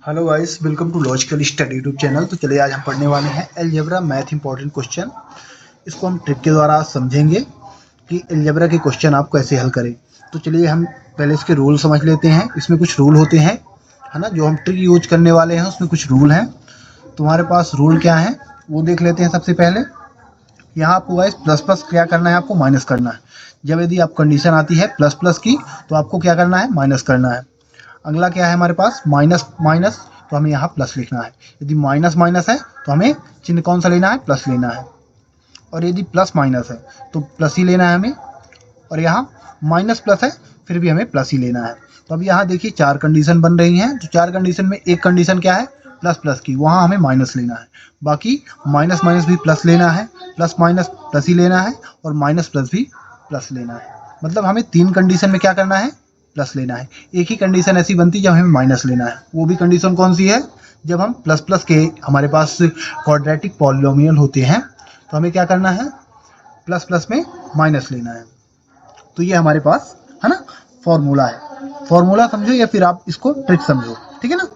Hello guys, welcome to logical study YouTube channel. तो चलिए आज हम पढ़ने वाले हैं अलजेब्रा मैथ इंपॉर्टेंट क्वेश्चन। इसको हम ट्रिक के द्वारा समझेंगे कि अलजेब्रा के क्वेश्चन आप कैसे हल करें। तो चलिए हम पहले इसके रूल समझ लेते हैं। इसमें कुछ रूल होते हैं, है ना, जो हम ट्रिक यूज करने वाले हैं उसमें कुछ रूल हैं। तुम्हारे पास रूल क्या है वो देख लेते हैं। सबसे पहले यहाँ आपको गाइस प्लस प्लस क्या करना है, आपको माइनस करना है। जब यदि आप कंडीशन आती है प्लस प्लस की तो आपको क्या करना है, माइनस करना है। अगला क्या है हमारे पास, माइनस माइनस, तो हमें यहाँ प्लस लिखना है। यदि माइनस माइनस है तो हमें चिन्ह कौन सा लेना है, प्लस लेना है। और यदि प्लस माइनस है तो प्लस ही लेना है हमें। और यहाँ माइनस प्लस है फिर भी हमें प्लस ही लेना है। तो अब यहाँ देखिए चार कंडीशन बन रही हैं। तो चार कंडीशन में एक कंडीशन क्या है, प्लस प्लस की, वहाँ हमें माइनस लेना है। बाकी माइनस माइनस भी प्लस लेना है, प्लस माइनस प्लस ही लेना है, और माइनस प्लस भी प्लस लेना है। मतलब हमें तीन कंडीशन में क्या करना है, प्लस लेना है। एक ही कंडीशन ऐसी बनती है जब हमें माइनस लेना है। वो भी कंडीशन कौन सी है, जब हम प्लस प्लस के हमारे पास क्वाड्रेटिक पॉलिनोमियल होते हैं तो हमें क्या करना है, प्लस प्लस में माइनस लेना है। तो ये हमारे पास है ना फॉर्मूला है। फॉर्मूला समझो या फिर आप इसको ट्रिक समझो, ठीक है ना।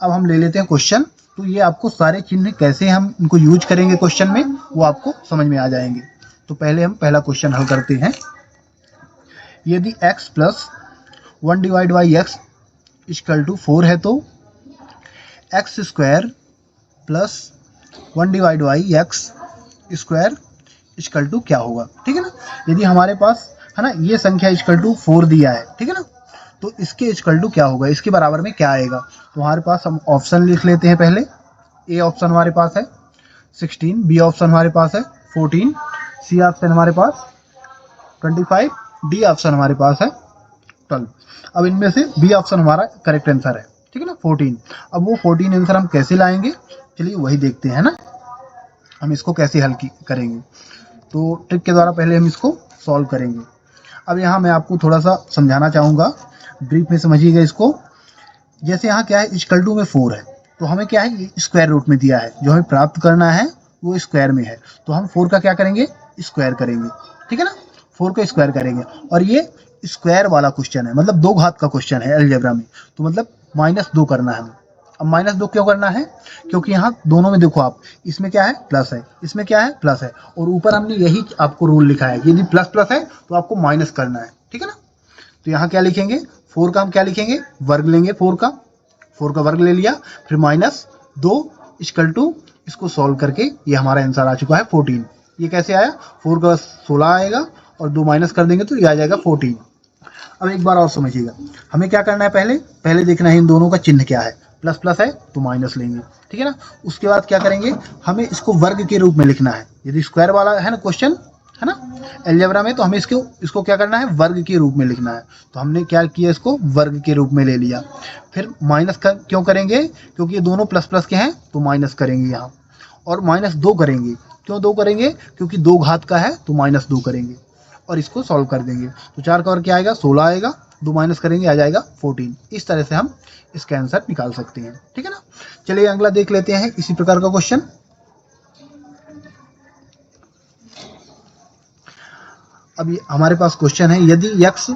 अब हम ले लेते हैं क्वेश्चन। तो ये आपको सारे चिन्ह कैसे हम इनको यूज करेंगे क्वेश्चन में वो आपको समझ में आ जाएंगे। तो पहले हम पहला क्वेश्चन हल करते हैं। यदि x plus 1 divide by x equal to 4 है तो x square plus 1 divide by x square equal to क्या होगा, ठीक है ना। यदि हमारे पास है ना ये संख्या इक्वल टू 4 दिया है, ठीक है ना, तो इसके इक्वल टू क्या होगा, इसके बराबर में क्या आएगा। तो हमारे पास हम ऑप्शन लिख लेते हैं। पहले ए ऑप्शन हमारे पास है 16, बी ऑप्शन हमारे पास है 14, सी ऑप्शन हमारे पास 25, डी ऑप्शन हमारे पास है 12। अब इनमें से बी ऑप्शन हमारा करेक्ट आंसर है, ठीक है ना, 14। अब वो 14 आंसर हम कैसे लाएंगे, चलिए वही देखते हैं ना, हम इसको कैसे हल करेंगे। तो ट्रिक के द्वारा पहले हम इसको सॉल्व करेंगे। अब यहाँ मैं आपको थोड़ा सा समझाना चाहूँगा, ब्रीफ में समझिएगा इसको। जैसे यहाँ क्या है, इक्वल टू में 4 है तो हमें क्या है, ये स्क्वायर रूट में दिया है, जो हमें प्राप्त करना है वो स्क्वायर में है। तो हम 4 का क्या करेंगे, स्क्वायर करेंगे, ठीक है ना, 4 का स्क्वायर करेंगे। और ये स्क्वायर वाला क्वेश्चन है, मतलब दो घात का क्वेश्चन है अलजेब्रा में, तो मतलब -2 करना है हमें। अब -2 क्यों करना है, क्योंकि यहाँ दोनों में देखो आप, इसमें क्या है प्लस है, इसमें क्या है प्लस है, और ऊपर हमने यही आपको रूल लिखा है, यदि प्लस प्लस है तो आपको माइनस करना है, ठीक है ना। तो यहाँ क्या लिखेंगे, 4 का हम क्या लिखेंगे, वर्ग लेंगे, 4 का वर्ग ले लिया, फिर -2 इक्वल टू, इसको सॉल्व करके ये हमारा आंसर आ चुका है 14। ये कैसे आया, 4 का 16 आएगा और 2 माइनस कर देंगे तो ये आ जाएगा 14। अब एक बार और समझिएगा, हमें क्या करना है, पहले देखना है इन दोनों का चिन्ह क्या है। प्लस प्लस है तो माइनस लेंगे, ठीक है ना। उसके बाद क्या करेंगे, हमें इसको वर्ग के रूप में लिखना है। यदि स्क्वायर वाला है ना क्वेश्चन, है ना, अलजेब्रा में, तो हमें इसको क्या करना है, वर्ग के रूप में लिखना है। तो हमने क्या किया, इसको वर्ग के रूप में ले लिया। फिर माइनस क्यों करेंगे, क्योंकि ये दोनों प्लस प्लस के हैं तो माइनस करेंगे यहाँ। और -2 करेंगे, क्यों 2 करेंगे, क्योंकि 2 घात का है तो -2 करेंगे और इसको सॉल्व कर देंगे। तो 4 का वर्ग क्या आएगा, 16 आएगा, 2 माइनस करेंगे आ जाएगा 14। इस तरह से हम इसका आंसर निकाल सकते हैं, ठीक है ना। चलिए अगला देख लेते हैं इसी प्रकार का क्वेश्चन। अब हमारे पास क्वेश्चन है, यदि x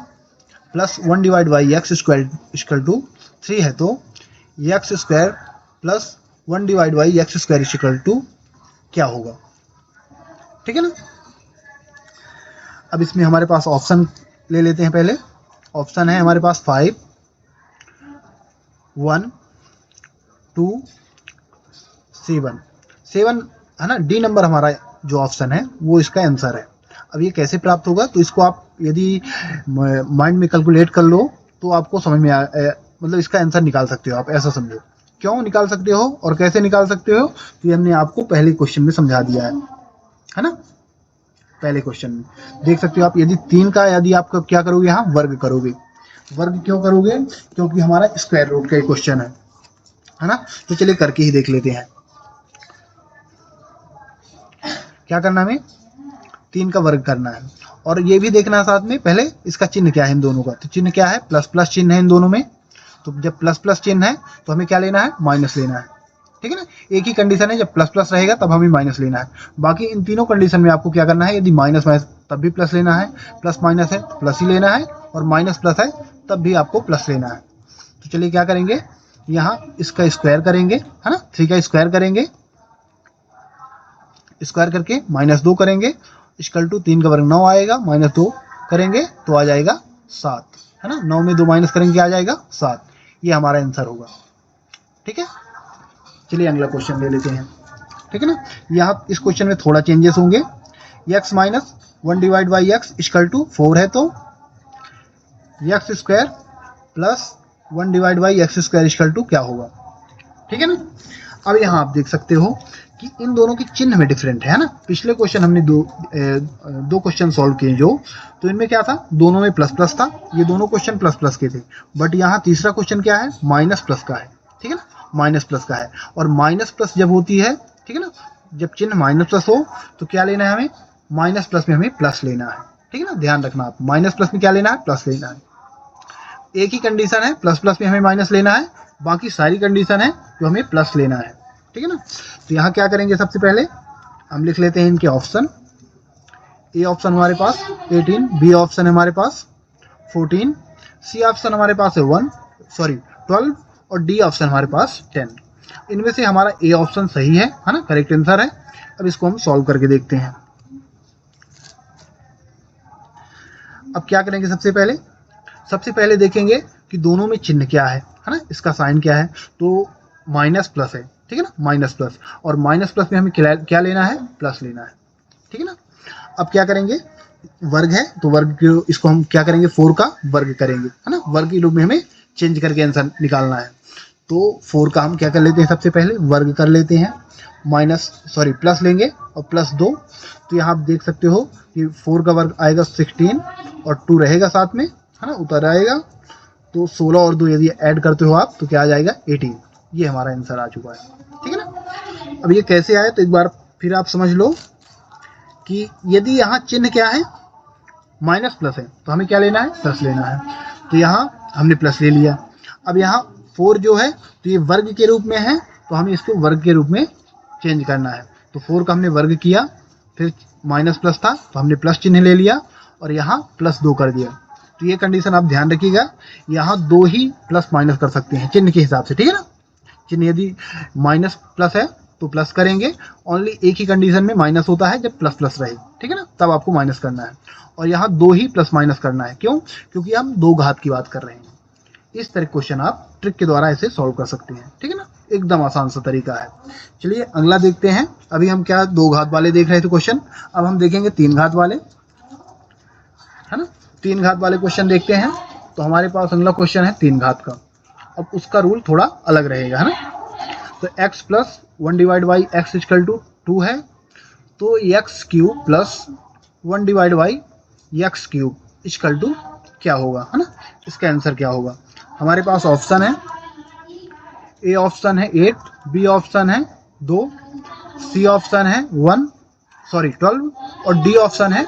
plus 1 divide by x square equal to 3 है तो x square plus 1 divide by x square equal to क्या होगा, ठीक है ना। अब इसमें हमारे पास ऑप्शन ले लेते हैं। पहले ऑप्शन है हमारे पास 5, 1, 2, 7 है ना। डी नंबर हमारा जो ऑप्शन है वो इसका आंसर है। अब ये कैसे प्राप्त होगा, तो इसको आप यदि माइंड में कैलकुलेट कर लो तो आपको समझ में मतलब इसका आंसर निकाल सकते हो आप, ऐसा समझो। क्यों निकाल सकते हो और कैसे निकाल सकते हो, तो ये हमने आपको पहले क्वेश्चन में समझा दिया है ना। पहले क्वेश्चन में देख सकते हो आप, यदि 3 का यदि आप क्या करोगे, यहाँ वर्ग करोगे। वर्ग क्यों करोगे, क्योंकि हमारा स्क्वायर रूट का क्वेश्चन है ना। तो चलिए करके ही देख लेते हैं। क्या करना है, हमें 3 का वर्ग करना है, और ये भी देखना है साथ में पहले इसका चिन्ह क्या है इन दोनों का। तो चिन्ह क्या है, प्लस प्लस चिन्ह है इन दोनों में। तो जब प्लस प्लस चिन्ह है तो हमें क्या लेना है, माइनस लेना है, ठीक है ना। एक ही कंडीशन है, जब प्लस प्लस रहेगा तब हमें माइनस लेना है। बाकी इन तीनों कंडीशन में आपको क्या करना है, यदि माइनस माइनस तब भी प्लस लेना है, प्लस माइनस है तो प्लस ही लेना है, और माइनस प्लस है तब भी आपको प्लस लेना है। तो चलिए क्या करेंगे, यहाँ इसका स्क्वायर करेंगे, है ना, 3 का स्क्वायर करेंगे, स्क्वायर करके -2 करेंगे, इक्वल टू 3 का वर्ग 9 आएगा, -2 करेंगे तो आ जाएगा 7, है ना, 9 में 2 माइनस करेंगे आ जाएगा 7। ये हमारा आंसर होगा। ठीक है, चलिए अगला क्वेश्चन ले लेते हैं। ठीक है ना, यहाँ इस क्वेश्चन में थोड़ा चेंजेस होंगे। x minus 1 divide by x equal to 4 है, तो x square plus 1 divide by x square equal to क्या होगा। ठीक है ना, अब यहाँ आप देख सकते हो कि इन दोनों के चिन्ह में डिफरेंट है ना। पिछले क्वेश्चन हमने दो क्वेश्चन सॉल्व किए जो, तो इनमें क्या था, दोनों में प्लस प्लस था, ये दोनों क्वेश्चन प्लस प्लस के थे। बट यहाँ तीसरा क्वेश्चन क्या है, माइनस प्लस का है। ठीक है ना, माइनस प्लस का है, और माइनस प्लस जब होती है, ठीक है ना, जब चिन्ह माइनस प्लस हो तो क्या लेना है हमें, माइनस प्लस में हमें प्लस लेना है। ठीक है ना, ध्यान रखना आप, माइनस प्लस में क्या लेना है, प्लस लेना है। एक ही कंडीशन है, प्लस प्लस में हमें माइनस लेना है, बाकी सारी कंडीशन है जो हमें प्लस लेना है। ठीक है ना, तो यहाँ क्या करेंगे, सबसे पहले हम लिख लेते हैं इनके ऑप्शन। ए ऑप्शन हमारे पास 18, बी ऑप्शन है हमारे पास 14, सी ऑप्शन हमारे पास है 12 और डी ऑप्शन हमारे पास 10। इनमें से हमारा ए ऑप्शन सही है ना, करेक्ट आंसर है। अब इसको हम सॉल्व करके देखते हैं। अब क्या करेंगे, सबसे पहले देखेंगे कि दोनों में चिन्ह क्या है ना, इसका साइन क्या है, तो माइनस प्लस है। ठीक है ना, माइनस प्लस, और माइनस प्लस में हमें क्या लेना है, प्लस लेना है। ठीक है ना, अब क्या करेंगे, वर्ग है तो वर्ग, इसको हम क्या करेंगे, 4 का वर्ग करेंगे, है ना, वर्ग के रूप में हमें चेंज करके आंसर निकालना है। तो 4 का हम क्या कर लेते हैं, सबसे पहले वर्ग कर लेते हैं, प्लस लेंगे और +2। तो यहाँ आप देख सकते हो कि 4 का वर्ग आएगा 16 और 2 रहेगा साथ में, है ना, उतर आएगा। तो 16 और 2 यदि ऐड करते हो आप तो क्या आ जाएगा, 18। ये हमारा आंसर आ चुका है। ठीक है ना, अब ये कैसे आया, तो एक बार फिर आप समझ लो कि यदि यहाँ चिन्ह क्या है, माइनस प्लस है, तो हमें क्या लेना है, प्लस लेना है। तो यहाँ हमने प्लस ले लिया। अब यहाँ 4 जो है तो ये वर्ग के रूप में है, तो हमें इसको वर्ग के रूप में चेंज करना है। तो 4 का हमने वर्ग किया, फिर माइनस प्लस था तो हमने प्लस चिन्ह ले लिया और यहाँ +2 कर दिया। तो ये कंडीशन आप ध्यान रखिएगा, यहाँ 2 ही प्लस माइनस कर सकते हैं चिन्ह के हिसाब से। ठीक है ना, चिन्ह यदि माइनस प्लस है तो प्लस करेंगे, ओनली एक ही कंडीशन में माइनस होता है जब प्लस प्लस रहे। ठीक है ना, तब आपको माइनस करना है, और यहाँ 2 ही प्लस माइनस करना है। क्यों, क्योंकि हम 2 घात की बात कर रहे हैं। इस तरह क्वेश्चन आप ट्रिक के द्वारा इसे सॉल्व कर सकते हैं। ठीक है ना, एकदम आसान सा तरीका है। चलिए अगला देखते हैं। अभी हम क्या 2 घात वाले देख रहे थे क्वेश्चन, अब हम देखेंगे 3 घात वाले, है ना। 3 घात वाले क्वेश्चन देखते हैं। तो हमारे पास अगला क्वेश्चन है 3 घात का। अब उसका रूल थोड़ा अलग रहेगा, है ना। तो x plus 1 divide by x equal to 2 है, तो x cube plus 1 divide by x cube equal to क्या होगा, है ना। इसका आंसर क्या होगा, हमारे पास ऑप्शन है, ए ऑप्शन है 8, बी ऑप्शन है 2, सी ऑप्शन है 12 और डी ऑप्शन है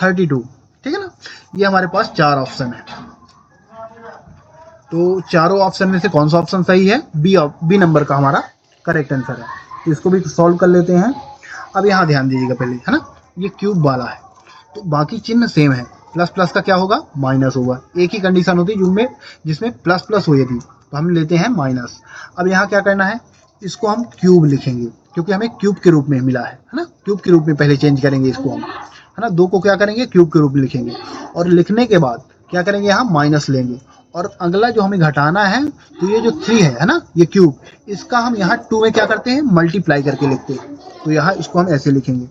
32। ठीक है ना, ये हमारे पास 4 ऑप्शन है। तो चारों ऑप्शन में से कौन सा ऑप्शन सही है, बी नंबर का हमारा करेक्ट आंसर है। तो इसको भी सॉल्व कर लेते हैं। अब यहाँ ध्यान दीजिएगा पहले, है ना, ये क्यूब वाला है तो बाकी चिन्ह सेम है, प्लस प्लस का क्या होगा, माइनस होगा। एक ही कंडीशन होती है जिसमें प्लस प्लस हो यदि, तो हम लेते हैं माइनस। अब यहाँ क्या करना है, इसको हम क्यूब लिखेंगे क्योंकि हमें क्यूब के रूप में मिला है ना, क्यूब के रूप में पहले चेंज करेंगे इसको हम, है ना। 2 को क्या करेंगे, क्यूब के रूप में लिखेंगे, और लिखने के बाद क्या करेंगे, यहाँ माइनस लेंगे। और अगला जो हमें घटाना है, तो ये जो 3 है ना, ये क्यूब, इसका हम यहाँ 2 में क्या करते हैं, मल्टीप्लाई करके लिखते हैं। तो यहाँ इसको हम ऐसे लिखेंगे,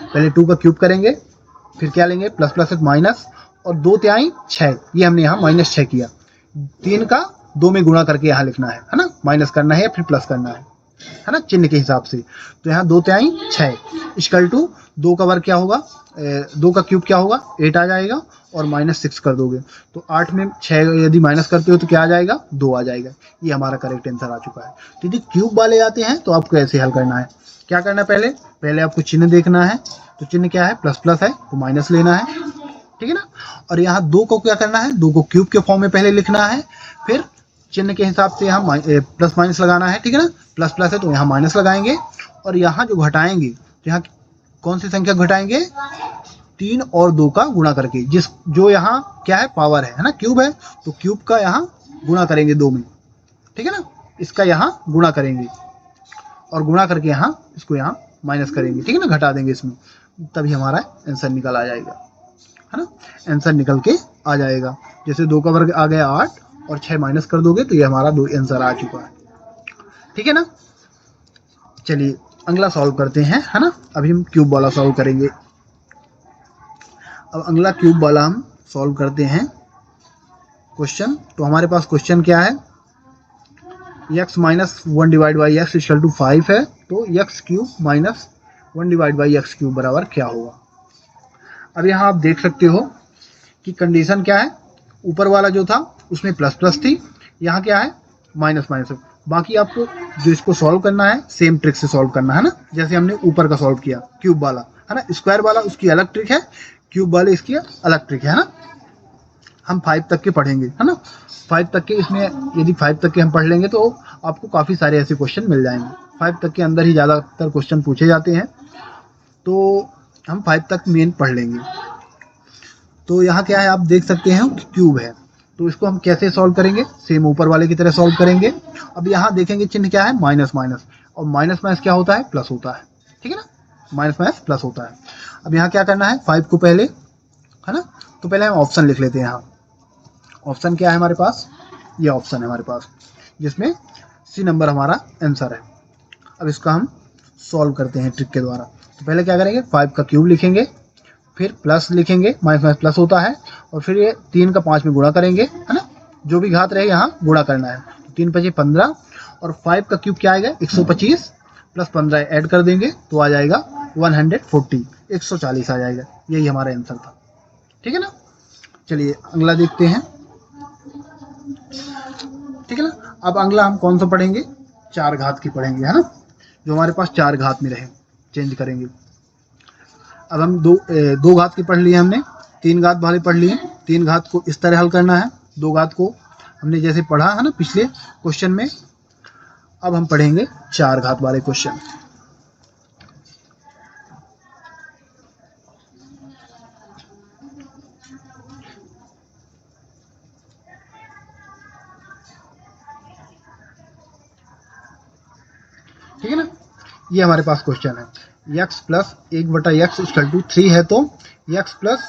पहले 2 का क्यूब करेंगे, फिर क्या लेंगे, प्लस प्लस माइनस, और 2 तिहाई 6, ये हमने यहाँ -6 किया। 3 का 2 में गुणा करके यहाँ लिखना है ना, माइनस करना है या फिर प्लस करना है ना, चिन्ह के हिसाब से। तो यहाँ 2 तिहाई 6 इक्वल टू 2 का वर्ग क्या होगा, 2 का क्यूब क्या होगा, 8 आ जाएगा, और -6 कर दोगे तो 8 में 6 यदि माइनस करते हो तो क्या आ जाएगा, 2 आ जाएगा। ये हमारा करेक्ट आंसर आ चुका है। तो यदि क्यूब वाले आते हैं तो आपको ऐसे हल करना है। क्या करना है, पहले आपको चिन्ह देखना है। तो चिन्ह क्या है, प्लस प्लस है तो माइनस लेना है। ठीक है ना, और यहाँ 2 को क्या करना है, 2 को क्यूब के फॉर्म में पहले लिखना है, फिर चिन्ह के हिसाब से यहाँ प्लस माइनस लगाना है। ठीक है ना, प्लस प्लस है तो यहाँ माइनस लगाएंगे, और यहाँ जो घटाएंगे तो यहाँ कौन सी संख्या घटाएंगे, 3 और 2 का गुणा करके, जो यहाँ क्या है, पावर है ना, क्यूब है तो क्यूब का यहाँ गुणा करेंगे 2 में, ठीक है ना, इसका यहाँ गुणा करेंगे और गुणा करके यहाँ इसको यहाँ माइनस करेंगे, ठीक है ना, घटा देंगे इसमें, तभी हमारा आंसर निकल आ जाएगा, है ना, आंसर निकल के आ जाएगा। जैसे 2 का वर्ग आ गया 8 और 6 माइनस कर दोगे तो ये हमारा 2 आंसर आ चुका है, ठीक है ना। चलिए अगला सॉल्व करते हैं, है ना। अभी हम क्यूब वाला सॉल्व करेंगे। अब अगला क्यूब वाला हम सॉल्व करते हैं क्वेश्चन। तो हमारे पास क्वेश्चन क्या है, x minus 1 divide by x equal to 5 है, तो x cube minus 1 divide by x cube बराबर क्या होगा। अब यहाँ आप देख सकते हो कि कंडीशन क्या है, ऊपर वाला जो था उसमें प्लस प्लस थी, यहाँ क्या है माइनस माइनस। बाकी आपको जो इसको सॉल्व करना है सेम ट्रिक से सॉल्व करना है ना, जैसे हमने ऊपर का सॉल्व किया क्यूब वाला, है ना। स्क्वायर वाला उसकी अलग ट्रिक है, क्यूब वाले इसकी अलग ट्रिक है ना। हम 5 तक के पढ़ेंगे, है ना। 5 तक के इसमें यदि 5 तक के हम पढ़ लेंगे तो आपको काफ़ी सारे ऐसे क्वेश्चन मिल जाएंगे। 5 तक के अंदर ही ज़्यादातर क्वेश्चन पूछे जाते हैं, तो हम 5 तक मेन पढ़ लेंगे। तो यहाँ क्या है आप देख सकते हैं क्यूब है, तो इसको हम कैसे सॉल्व करेंगे, सेम ऊपर वाले की तरह सॉल्व करेंगे। अब यहाँ देखेंगे चिन्ह क्या है माइनस माइनस, और माइनस माइनस क्या होता है प्लस होता है, ठीक है ना, माइनस माइनस प्लस होता है। अब यहाँ क्या करना है 5 को पहले, है ना, तो पहले हम ऑप्शन लिख लेते हैं। यहाँ ऑप्शन क्या है हमारे पास, ये ऑप्शन है हमारे पास जिसमें सी नंबर हमारा आंसर है। अब इसका हम सॉल्व करते हैं ट्रिक के द्वारा। तो पहले क्या करेंगे 5 का क्यूब लिखेंगे, फिर प्लस लिखेंगे, माइनस माइनस प्लस होता है, और फिर ये 3 का 5 में गुणा करेंगे, है ना, जो भी घात रहे यहाँ गुणा करना है। 3 5 15 और 5 का क्यूब क्या आएगा 125 प्लस 15 ऐड कर देंगे तो आ जाएगा 140, 140 आ जाएगा। यही हमारा आंसर था, ठीक है ना। चलिए अगला देखते हैं, ठीक है ना। अब अगला हम कौन सा पढ़ेंगे, 4 घात की पढ़ेंगे, है ना, जो हमारे पास 4 घात में रहे, चेंज करेंगे। अब हम दो घात की पढ़ लिए हमने, 3 घात वाले पढ़ लिए। 3 घात को इस तरह हल करना है, 2 घात को हमने जैसे पढ़ा है ना पिछले क्वेश्चन में। अब हम पढ़ेंगे 4 घात वाले क्वेश्चन। ठीक है ना, ये हमारे पास क्वेश्चन है, x plus 1/x equal to 3 है, तो x प्लस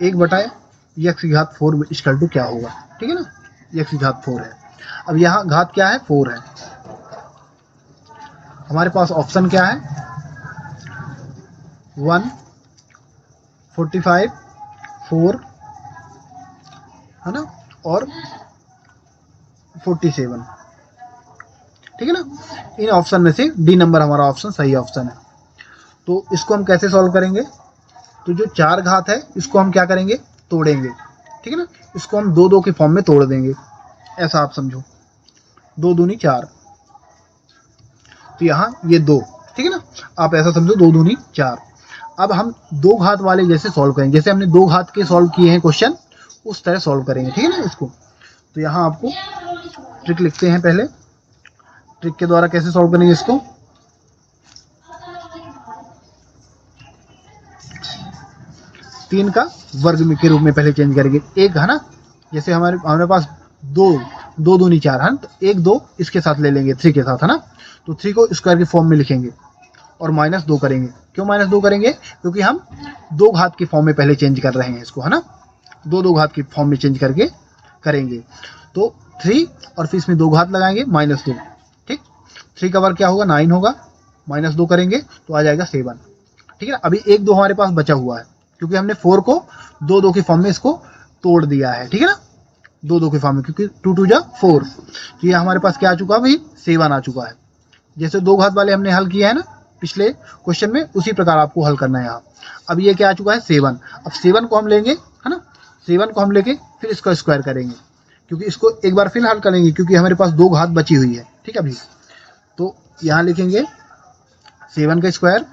1/x की घात 4 इक्वल टू क्या होगा, ठीक है ना, x की घात 4 है। अब यहाँ घात क्या है 4 है, हमारे पास ऑप्शन क्या है 1 45 4, है ना, और 47, ठीक है ना। इन ऑप्शन में से डी नंबर हमारा ऑप्शन सही ऑप्शन है। तो इसको हम कैसे सॉल्व करेंगे, तो जो 4 घात है इसको हम क्या करेंगे तोड़ेंगे, ठीक है ना, इसको हम 2 2 के फॉर्म में तोड़ देंगे, ऐसा आप समझो, 2 दूनी 4, तो यहाँ ये 2, ठीक है ना, आप ऐसा समझो 2 दूनी 4। अब हम 2 घात वाले जैसे सॉल्व करेंगे, जैसे हमने 2 घात के सॉल्व किए हैं क्वेश्चन उस तरह सॉल्व करेंगे, ठीक है ना इसको। तो यहाँ आपको ट्रिक लिखते हैं, पहले ट्रिक के द्वारा कैसे सॉल्व करेंगे इसको। तीन का वर्ग के रूप में पहले चेंज करेंगे, एक है ना, जैसे हमारे पास 2 दूनी 4 है, तो 1 2 इसके साथ ले लेंगे 3 के साथ, है ना, तो 3 को स्क्वायर के फॉर्म में लिखेंगे और -2 करेंगे। क्यों -2 करेंगे, क्योंकि हम 2 घात के फॉर्म में पहले चेंज कर रहे हैं इसको, है ना, 2 घात की फॉर्म में चेंज करके करेंगे। तो 3 और फिर इसमें 2 घात लगाएंगे -2, ठीक, 3 का वर्ग क्या होगा 9 होगा, -2 करेंगे तो आ जाएगा 7, ठीक है ना। अभी 1 2 हमारे पास बचा हुआ है, क्योंकि हमने 4 को 2 2 के फॉर्म में इसको तोड़ दिया है, ठीक है ना, 2 2 के फॉर्म में, क्योंकि 2 2 जा 4, तो ये हमारे पास क्या आ चुका है भाई 7 आ चुका है। जैसे 2 घात वाले हमने हल किया है ना पिछले क्वेश्चन में, उसी प्रकार आपको हल करना है यहाँ। अब ये क्या आ चुका है 7। अब 7 को हम लेंगे, है ना, 7 को हम लेके फिर इसका स्क्वायर करेंगे, क्योंकि इसको एक बार फिर हल करेंगे, क्योंकि हमारे पास 2 घात बची हुई है, ठीक है अभी। तो यहाँ लिखेंगे 7 का स्क्वायर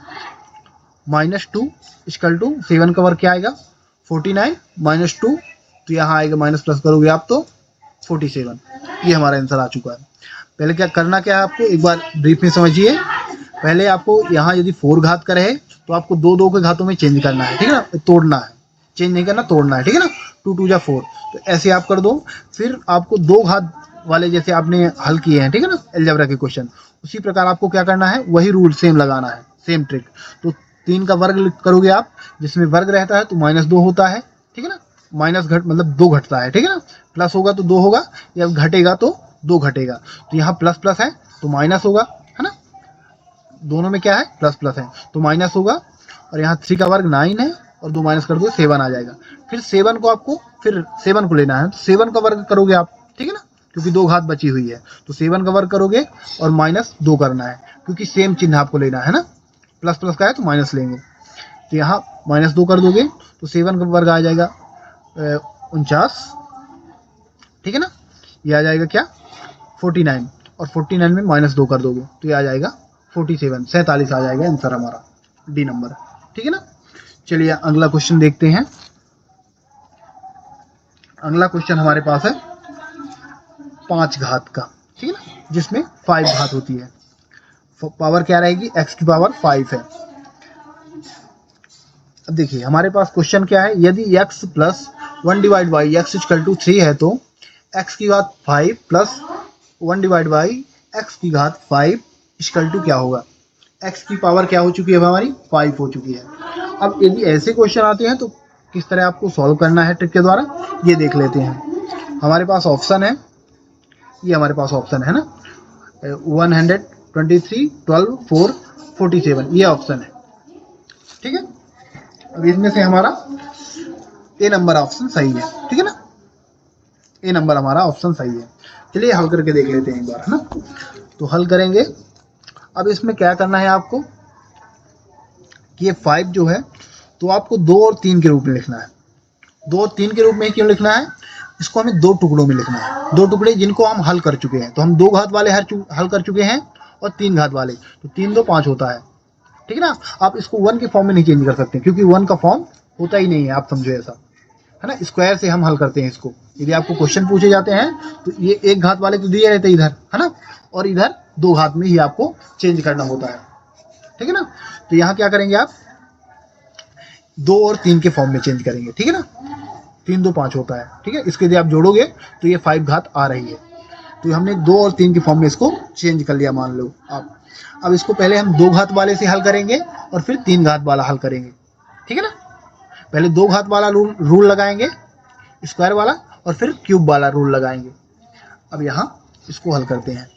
-2 इक्वल टू 7 का वर्ग क्या आएगा 49 -2, तो यहाँ आएगा माइनस प्लस करोगे आप तो 47। ये हमारा आंसर आ चुका है। पहले क्या करना क्या है आपको एक बार ब्रीफ में समझिए। पहले आपको यहाँ यदि 4 घात का रहे तो आपको 2 2 के घातों में चेंज करना है, ठीक है ना, तोड़ना है, चेंज नहीं करना, तोड़ना है, ठीक है ना। 2 2 जा 4, तो ऐसे आप कर दो। फिर आपको दो घात वाले जैसे आपने हल किए हैं, ठीक है ना, अलजेब्रा के क्वेश्चन, उसी प्रकार आपको क्या करना है, वही रूल सेम लगाना है, सेम ट्रिक। तो 3 का वर्ग करोगे आप, जिसमें वर्ग रहता है तो -2 होता है, ठीक है ना, माइनस घट मतलब 2 घटता है, ठीक है ना, प्लस होगा तो 2 होगा, या घटेगा तो 2 घटेगा। तो यहाँ प्लस प्लस है तो माइनस होगा, है ना, दोनों में क्या है, प्लस प्लस है तो माइनस होगा। और यहाँ 3 का वर्ग 9 है और 2 माइनस कर दो 7 आ जाएगा। फिर 7 को आपको फिर 7 को लेना है, तो 7 का वर्ग करोगे आप, ठीक है ना, क्योंकि 2 घात बची हुई है, तो 7 का वर्ग करोगे और -2 करना है, क्योंकि सेम चिन्ह आपको लेना है ना, प्लस प्लस का है तो माइनस लेंगे। तो यहाँ -2 कर दोगे तो 7 का वर्ग आ जाएगा 49, ठीक है ना, ये आ जाएगा क्या 49, और 49 में -2 कर दोगे तो ये आ जाएगा 47 आ जाएगा आंसर हमारा, डी नंबर, ठीक है ना। चलिए अगला क्वेश्चन देखते हैं। अगला क्वेश्चन हमारे पास है 5 घात का, ठीक है ना, जिसमें 5 घात होती है। पावर क्या रहेगी, x की पावर 5 है। अब देखिए हमारे पास क्वेश्चन क्या है, यदि x plus 1 divide by x equal to 3 है तो x की घात 5 प्लस 1 डिवाइड बाई एक्स की घात 5 इक्वल टू क्या होगा। x की पावर क्या हो चुकी है हमारी, 5 हो चुकी है। अब यदि ऐसे क्वेश्चन आते हैं तो किस तरह आपको सॉल्व करना है ट्रिक के द्वारा, ये देख लेते हैं। हमारे पास ऑप्शन है, ये हमारे पास ऑप्शन है ना, 123, 12, 4, 47, ये ऑप्शन है, ठीक है। अब इसमें से हमारा ए नंबर ऑप्शन सही है, ठीक है ना, ए नंबर हमारा ऑप्शन सही है। चलिए हल करके देख लेते हैं एक बार, है ना। तो हल करेंगे। अब इसमें क्या करना है आपको कि ये 5 जो है तो आपको 2 और 3 के रूप में लिखना है। 2 और 3 के रूप में क्यों लिखना है, इसको हमें 2 टुकड़ों में लिखना है, 2 टुकड़े जिनको हम हल कर चुके हैं। तो हम 2 घात वाले हल कर चुके हैं और 3 घात वाले, तो 3 2 5 होता है, ठीक है ना। आप इसको 1 के फॉर्म में नहीं चेंज कर सकते, क्योंकि 1 का फॉर्म होता ही नहीं है, आप समझो ऐसा, है ना। स्क्वायर से हम हल करते हैं इसको। यदि आपको क्वेश्चन पूछे जाते हैं तो ये 1 घात वाले तो दिए रहते इधर, है ना, और इधर 2 घात में ही आपको चेंज करना होता है, ठीक है ना। तो यहाँ क्या करेंगे आप, 2 और 3 के फॉर्म में चेंज करेंगे, ठीक है ना। 3 2 5 होता है, ठीक है। इसके यदि आप जोड़ोगे तो ये 5 घात आ रही है। तो हमने 2 और 3 के फॉर्म में इसको चेंज कर लिया, मान लो आप। अब इसको पहले हम 2 घात वाले से हल करेंगे और फिर 3 घात वाला हल करेंगे, ठीक है ना। पहले 2 घात वाला रूल लगाएंगे, स्क्वायर वाला, और फिर क्यूब वाला रूल लगाएंगे। अब यहाँ इसको हल करते हैं।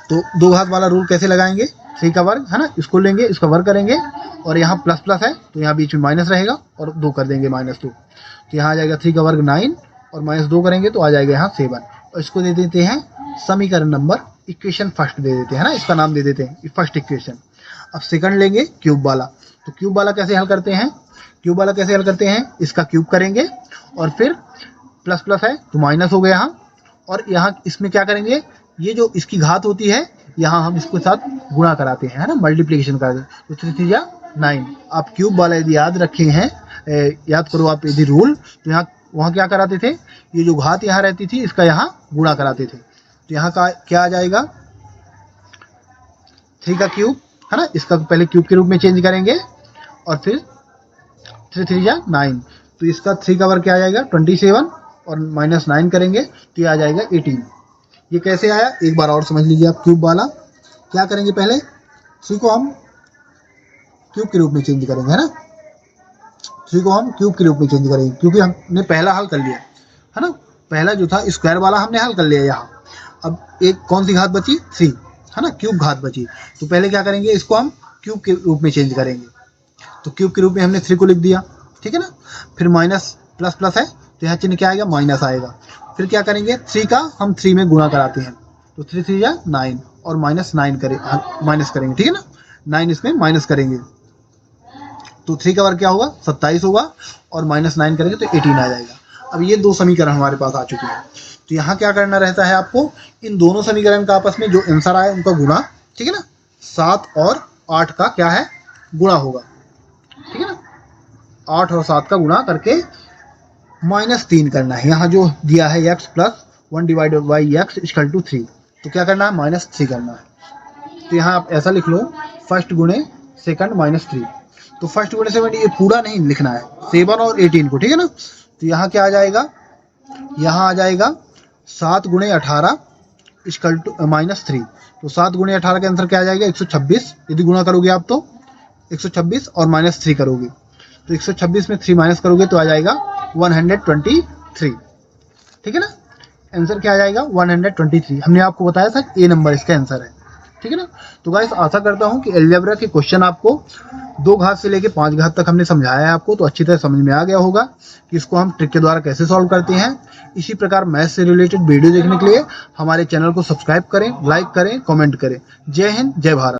तो 2 घात वाला रूल कैसे लगाएंगे, 3 का वर्ग, है ना, इसको लेंगे, इसका वर्ग करेंगे, और यहाँ प्लस प्लस है तो यहाँ बीच में माइनस रहेगा और 2 कर देंगे -2, तो यहाँ आ जाएगा 3 का वर्ग 9 और -2 करेंगे तो आ जाएगा यहाँ 7। और इसको दे देते हैं समीकरण नंबर, इक्वेशन फर्स्ट दे देते हैं, है ना, इसका नाम दे देते हैं फर्स्ट इक्वेशन। अब सेकंड लेंगे क्यूब वाला। तो क्यूब वाला कैसे हल करते हैं, क्यूब वाला कैसे हल करते हैं, इसका क्यूब करेंगे और फिर प्लस प्लस है तो माइनस हो गया यहाँ, और यहाँ इसमें क्या करेंगे, ये जो इसकी घात होती है यहाँ हम इसके साथ गुणा कराते हैं, है ना, मल्टीप्लिकेशन करते हैं। तो 3 3 9। आप क्यूब वाला यदि याद रखे हैं, याद करो आप यदि रूल, तो यहाँ वहाँ क्या कराते थे, ये जो घात यहाँ रहती थी इसका यहाँ गुणा कराते थे। तो यहाँ का क्या आ जाएगा, 3 का क्यूब, है ना, इसका पहले क्यूब के रूप में चेंज करेंगे और फिर 3 3 9। तो इसका 3 का वर्ग क्या आ जाएगा 27 और -9 करेंगे तो ये आ जाएगा 18। ये कैसे आया एक बार और समझ लीजिए आप। क्यूब वाला क्या करेंगे, पहले 3 को हम क्यूब के रूप में चेंज करेंगे, है ना, 3 को हम क्यूब के रूप में चेंज करेंगे, क्योंकि हमने पहला हल कर लिया, है ना, पहला जो था स्क्वायर वाला हमने हल कर लिया यहाँ। अब एक कौन सी घात बची, 3, है ना, क्यूब घात बची। तो पहले क्या करेंगे, इसको हम क्यूब के रूप में चेंज करेंगे। तो क्यूब के रूप में हमने 3 को लिख दिया, ठीक है ना। फिर माइनस प्लस प्लस है तो यहाँ चिन्ह क्या आएगा, माइनस आएगा। फिर क्या करेंगे, 3 का हम 3 में गुणा कराते हैं, तो 3 3 9 और -9 करें, माइनस करेंगे, ठीक है ना, 9 इसमें माइनस करेंगे तो 3 का वर्ग क्या होगा 27 होगा, और -9 करेंगे तो 18 आ जाएगा। अब ये 2 समीकरण हमारे पास आ चुके हैं। तो यहाँ क्या करना रहता है आपको, इन दोनों समीकरण का आपस में जो आंसर आए उनका गुणा, ठीक है ना, 7 और 8 का क्या है गुणा होगा, ठीक है ना, 8 और 7 का गुणा करके -3 करना है। यहाँ जो दिया है x plus 1 divided by x equal to 3, तो क्या करना है -3 करना है। तो यहाँ आप ऐसा लिख लो, फर्स्ट गुणे सेकंड -3। तो फर्स्ट गुणे 7 ये पूरा नहीं लिखना है, 7 और 18 को, ठीक है ना। तो यहाँ क्या आ जाएगा, यहाँ आ जाएगा 7 गुणे 18 इक्वल टू -3। तो 7 गुणे 18 के आंसर क्या आ जाएगा 126। यदि गुणा करोगे आप तो 126 और -3 करोगे तो 126 में 3 माइनस करोगे तो आ जाएगा 123, ठीक है ना। आंसर क्या आ जाएगा 123। हमने आपको बताया था ए नंबर इसका आंसर है, ठीक है ना। तो गाइस आशा करता हूँ कि अलजेब्रा के क्वेश्चन आपको 2 घात से लेके 5 घात तक हमने समझाया है आपको, तो अच्छी तरह समझ में आ गया होगा कि इसको हम ट्रिक के द्वारा कैसे सॉल्व करते हैं। इसी प्रकार मैथ से रिलेटेड वीडियो देखने के लिए हमारे चैनल को सब्सक्राइब करें, लाइक करें, कमेंट करें। जय हिंद, जय भारत।